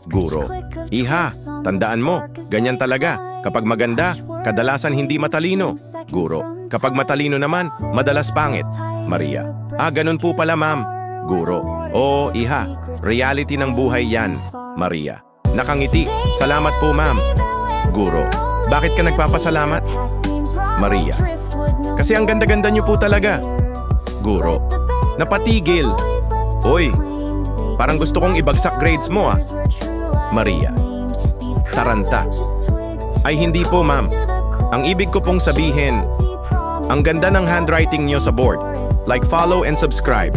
Guro. Iha, tandaan mo, ganyan talaga. Kapag maganda, kadalasan hindi matalino. Guro. Kapag matalino naman, madalas pangit. Maria. Ganun po pala, ma'am. Guro. Oo, iha. Reality ng buhay yan. Maria. Nakangiti. Salamat po, ma'am. Guro. Bakit ka nagpapasalamat? Maria. Kasi ang ganda-ganda niyo po talaga. Guro. Napatigil. Oy, parang gusto kong ibagsak grades mo ah. Maria. Taranta. Ay hindi po, ma'am. Ang ibig ko pong sabihin, ang ganda ng handwriting niyo sa board. Like, follow and subscribe.